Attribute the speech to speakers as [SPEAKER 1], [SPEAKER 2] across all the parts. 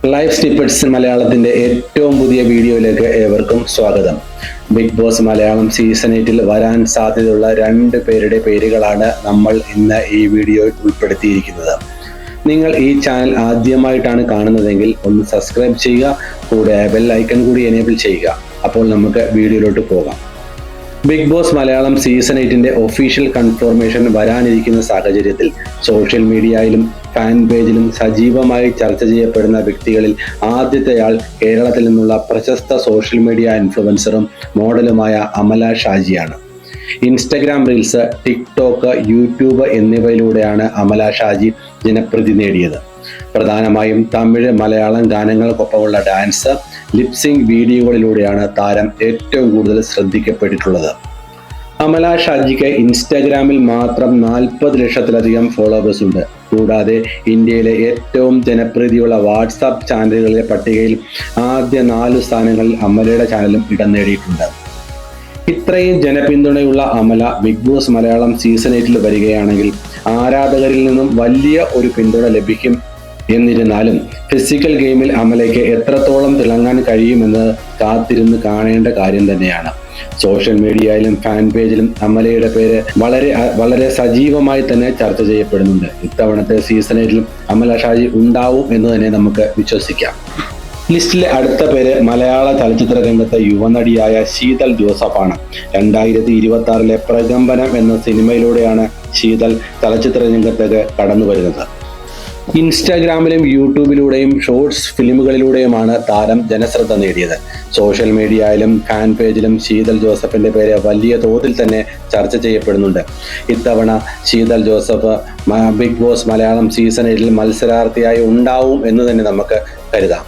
[SPEAKER 1] Life സ്നിപ്പെറ്റ്സ് മലയാളത്തിന്റെ ഏറ്റവും പുതിയ വീഡിയോയിലേക്ക് ഏവർക്കും സ്വാഗതം. ബിഗ് ബോസ് മലയാളം സീസൺ 8 വരാൻ സാധ്യതയുള്ള 2 പേരുടെ പേരുകളാണ് നമ്മൾ ഇന്ന് ഈ വീഡിയോയിൽ ഉൾപ്പെടുത്തിയിരിക്കുന്നത്. നിങ്ങൾ ഈ ചാനൽ ആദ്യമായിട്ടാണ് കാണുന്നതെങ്കിൽ ഒന്ന് സബ്സ്ക്രൈബ് ചെയ്യുക, കൂടെ ബെൽ ഐക്കൺ കൂടി എനേബിൾ ചെയ്യുക. അപ്പോൾ നമുക്ക് വീഡിയോയിലോട്ട് പോകാം. Big Boss Malayalam season 8 official confirmation വരാനിരിക്കുന്ന സാഹചര്യത്തിൽ സോഷ്യൽ മീഡിയയിലും ഫാൻ പേജിലും സജീവമായി ചർച്ച ചെയ്യപ്പെടുന്ന വ്യക്തികളിൽ ആദ്യത്തെയാൾ കേരളത്തിൽ നിന്നുള്ള പ്രശസ്ത സോഷ്യൽ മീഡിയ ഇൻഫ്ലുവൻസറും മോഡലുമായ അമല ഷാജിയാണ്. ഇൻസ്റ്റഗ്രാം റീൽസ്, ടിക്ടോക്ക്, യൂട്യൂബ് എന്നിവയിലൂടെയാണ് അമല ഷാജി ജനപ്രീതി നേടിയത്. പ്രധാനമായും തമിഴ്, മലയാളം ഗാനങ്ങൾക്കൊപ്പമുള്ള ഡാൻസ്, ലിപ്സിംഗ് വീഡിയോകളിലൂടെയാണ് താരം ഏറ്റവും കൂടുതൽ ശ്രദ്ധിക്കപ്പെട്ടിട്ടുള്ളത്. അമല ഷാജിക്ക് ഇൻസ്റ്റാഗ്രാമിൽ മാത്രം 40 ലക്ഷത്തിലധികം ഫോളോവേഴ്സ് ഉണ്ട്. കൂടാതെ ഇന്ത്യയിലെ ഏറ്റവും ജനപ്രീതിയുള്ള വാട്സാപ്പ് ചാനലുകളുടെ പട്ടികയിൽ ആദ്യ 4 സ്ഥാനങ്ങളിൽ അമലയുടെ ചാനലും ഇടം നേടിയിട്ടുണ്ട്. ഇത്രയും ജനപിന്തുണയുള്ള Amala Bigg Boss Malayalam season 8 വരികയാണെങ്കിൽ ആരാധകരിൽ നിന്നും വലിയ ഒരു പിന്തുണ ലഭിക്കും. എന്നിരുന്നാലും ഫിസിക്കൽ ഗെയിമിൽ അമലയ്ക്ക് എത്രത്തോളം തിളങ്ങാൻ കഴിയുമെന്ന് കാത്തിരുന്ന് കാണേണ്ട കാര്യം തന്നെയാണ്. സോഷ്യൽ മീഡിയയിലും ഫാൻ പേജിലും അമലയുടെ പേര് വളരെ സജീവമായി തന്നെ ചർച്ച ചെയ്യപ്പെടുന്നുണ്ട്. ഇത്തവണത്തെ സീസൺ 8 അമല ഷാജി ഉണ്ടാവും എന്ന് തന്നെ നമുക്ക് വിശ്വസിക്കാം. ലിസ്റ്റിലെ അടുത്ത പേര് മലയാള ചലച്ചിത്ര രംഗത്തെ യുവനടിയായ ശീതൾ ജോസഫാണ്. 2026 പ്രകമ്പനം എന്ന സിനിമയിലൂടെയാണ് ശീതൾ ചലച്ചിത്ര രംഗത്തേക്ക് കടന്നു വരുന്നത്. ഇൻസ്റ്റാഗ്രാമിലും യൂട്യൂബിലൂടെയും ഷോർട്സ് ഫിലിമുകളിലൂടെയുമാണ് താരം ജനശ്രദ്ധ നേടിയത്. സോഷ്യൽ മീഡിയയിലും ഫാൻ പേജിലും ശീതൾ ജോസഫിന്റെ പേര് വലിയ തോതിൽ തന്നെ ചർച്ച ചെയ്യപ്പെടുന്നുണ്ട്. ഇത്തവണ Sheethal Joseph Big Boss Malayalam season 8 മത്സരാർത്ഥിയായി ഉണ്ടാവും എന്ന് തന്നെ നമുക്ക് കരുതാം.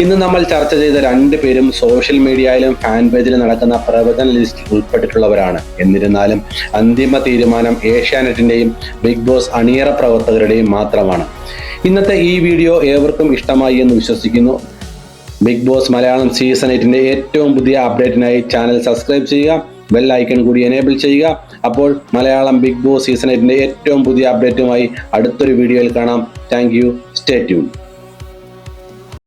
[SPEAKER 1] ഇന്ന് നമ്മൾ ചർച്ച ചെയ്ത 2 പേരും സോഷ്യൽ മീഡിയയിലും ഫാൻ പേജിലും നടക്കുന്ന പ്രവചന ലിസ്റ്റിൽ ഉൾപ്പെട്ടിട്ടുള്ളവരാണ്. എന്നിരുന്നാലും അന്തിമ തീരുമാനം ഏഷ്യാനെറ്റിന്റെയും ബിഗ് ബോസ് അണിയറ പ്രവർത്തകരുടെയും മാത്രമാണ്. ഇന്നത്തെ ഈ വീഡിയോ ഏവർക്കും ഇഷ്ടമായി എന്ന് വിശ്വസിക്കുന്നു. ബിഗ് ബോസ് മലയാളം സീസൺ 8 ഏറ്റവും പുതിയ അപ്ഡേറ്റിനായി ചാനൽ സബ്സ്ക്രൈബ് ചെയ്യുക, ബെൽ ഐക്കൺ കൂടി എനേബിൾ ചെയ്യുക. അപ്പോൾ മലയാളം ബിഗ് ബോസ് സീസൺ 8 ഏറ്റവും പുതിയ അപ്ഡേറ്റുമായി അടുത്തൊരു വീഡിയോയിൽ കാണാം. Thank you. Stay tune.